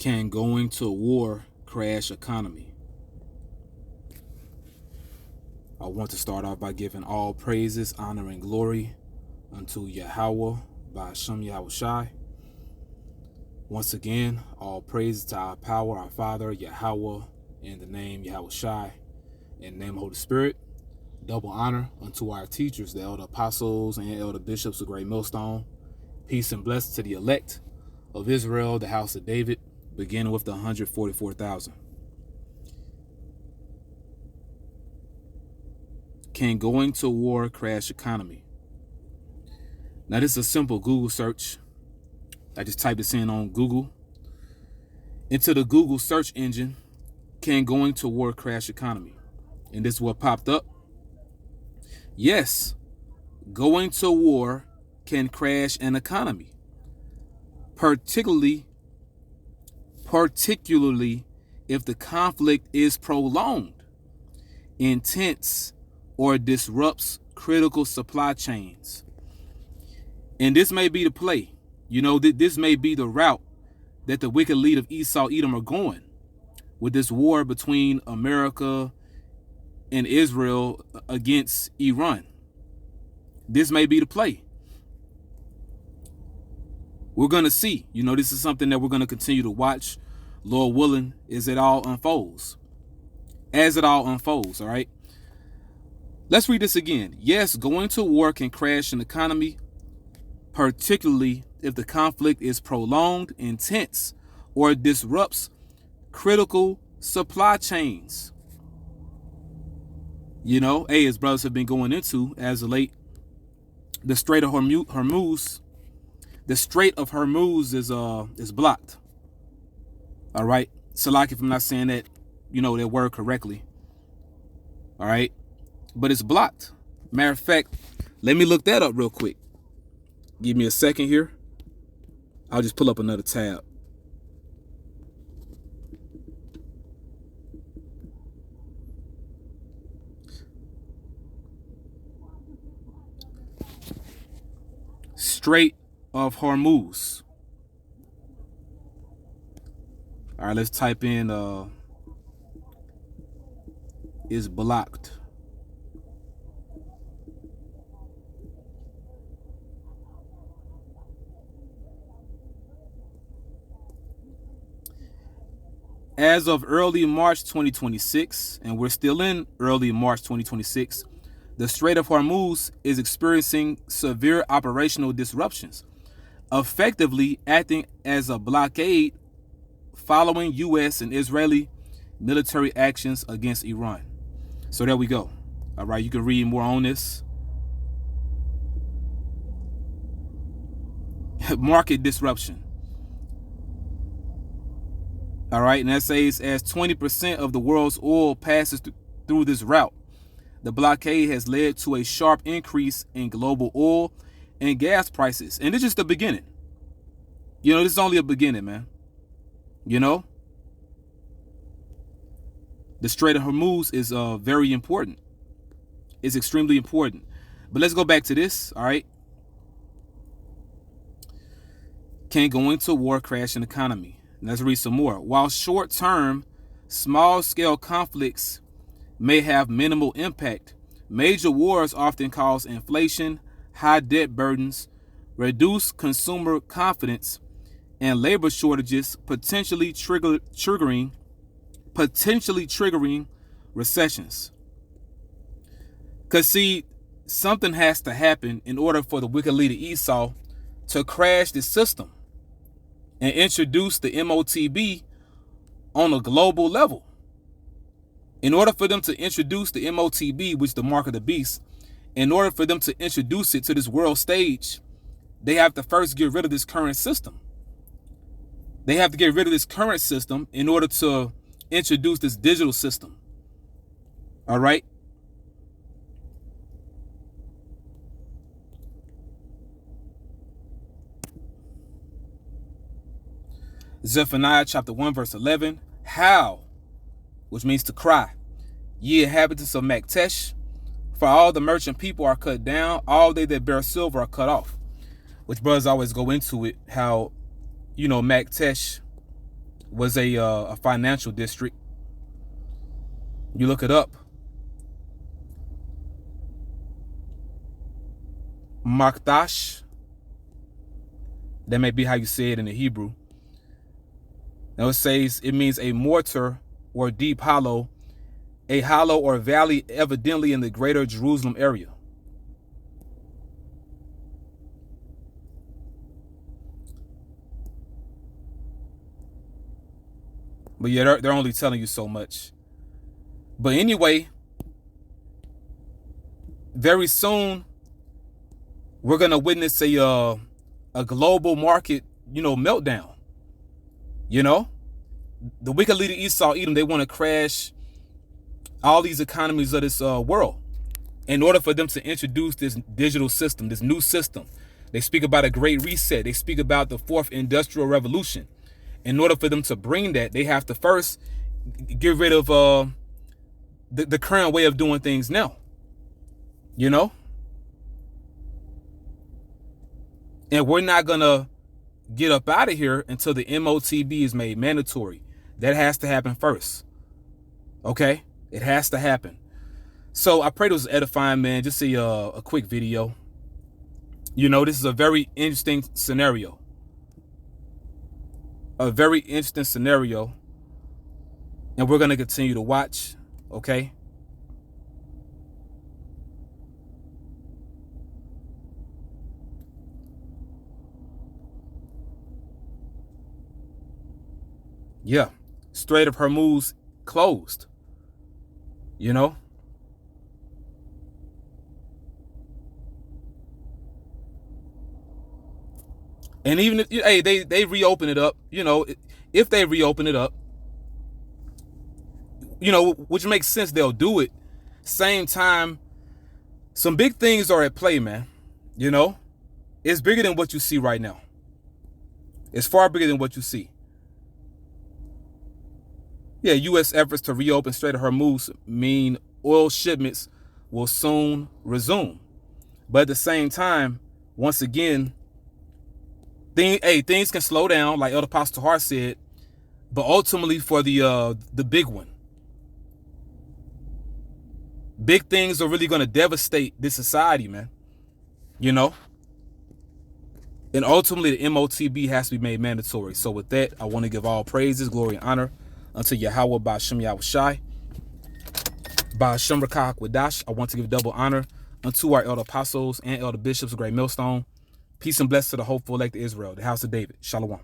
Can going to war crash economy? I want to start off by giving all praises, honor, and glory unto Yahweh by Hashem Yahweh Shai. Once again, all praise to our power, our Father, Yahweh, in the name Yahweh Shai, in the name of the Holy Spirit. Double honor unto our teachers, the elder apostles and elder bishops of Great Millstone. Peace and blessings to the elect of Israel, the house of David, beginning with the 144,000. Can going to war crash economy? Now, this is a simple Google search. I just typed this in on Google. Into the Google search engine, can going to war crash economy? And this is what popped up. Yes, going to war can crash an economy, particularly if the conflict is prolonged, intense, or disrupts critical supply chains. And this may be the play. This may be the route that the wicked lead of Esau, Edom are going with this war between America and Israel against Iran. This may be the play. We're going to see. This is something that we're going to continue to watch, Lord willing, as it all unfolds. All right? Let's read this again. Yes, going to war can crash an economy, particularly if the conflict is prolonged, intense, or disrupts critical supply chains. As brothers have been going into as of late, the Strait of Hormuz. The Strait of Hormuz is blocked. All right. Salak, if I'm not saying that, that word correctly. All right. But it's blocked. Matter of fact, let me look that up real quick. Give me a second here. I'll just pull up another tab. Strait of Hormuz. All right, let's type in is blocked. As of early March 2026, and we're still in early March 2026, the Strait of Hormuz is experiencing severe operational disruptions, effectively acting as a blockade following U.S. and Israeli military actions against Iran. So there we go. All right, you can read more on this. Market disruption. All right, and that says as 20% of the world's oil passes through this route, the blockade has led to a sharp increase in global oil and gas prices. And it's just the beginning. This is only a beginning, man. The Strait of Hormuz is very important. It's extremely important. But let's go back to this, all right? Can going to war crash an economy? Let's read some more. While short-term, small-scale conflicts may have minimal impact, major wars often cause inflation, high debt burdens, reduced consumer confidence, and labor shortages, potentially triggering recessions. Because, see, something has to happen in order for the wicked leader Esau to crash the system and introduce the MOTB on a global level. In order for them to introduce the MOTB, which is the mark of the beast, in order for them to introduce it to this world stage, they have to first get rid of this current system. They have to get rid of this current system in order to introduce this digital system. All right? Zephaniah chapter 1 verse 11. Howl, which means to cry, ye inhabitants of Maktesh, for all the merchant people are cut down, all they that bear silver are cut off. Which brothers always go into it, how, Maktesh was a financial district. You look it up. Makdash. That may be how you say it in the Hebrew. Now it says it means a mortar or deep hollow, a hollow or valley evidently in the greater Jerusalem area. But yeah, they're only telling you so much. But anyway, very soon we're gonna witness a global market, meltdown. The wicked leader Esau, Edom, they want to crash all these economies of this world in order for them to introduce this digital system, this new system. They speak about a great reset. They speak about the fourth industrial revolution. In order for them to bring that, they have to first get rid of the current way of doing things now. And we're not going to get up out of here until the MOTB is made mandatory. That has to happen first. Okay? It has to happen. So I pray this was edifying, man. Just a quick video. This is a very interesting scenario. A very interesting scenario. And we're going to continue to watch. Okay? Yeah. Strait of Hormuz closed. And even if they reopen it up, if they reopen it up, which makes sense, they'll do it. Same time, some big things are at play, man. It's bigger than what you see right now. It's far bigger than what you see. Yeah, U.S. efforts to reopen Strait of Hormuz mean oil shipments will soon resume. But at the same time, once again, things can slow down, like Elder Pastor Hart said, but ultimately for the big one. Big things are really going to devastate this society, man. And ultimately the MOTB has to be made mandatory. So with that, I want to give all praises, glory, and honor unto Yahweh Ba'ashem Yahushai. Ba'ashem Rakah Kwadash. I want to give double honor unto our elder apostles and elder bishops of Great Millstone. Peace and blessings to the hopeful elect of Israel, the house of David. Shalom.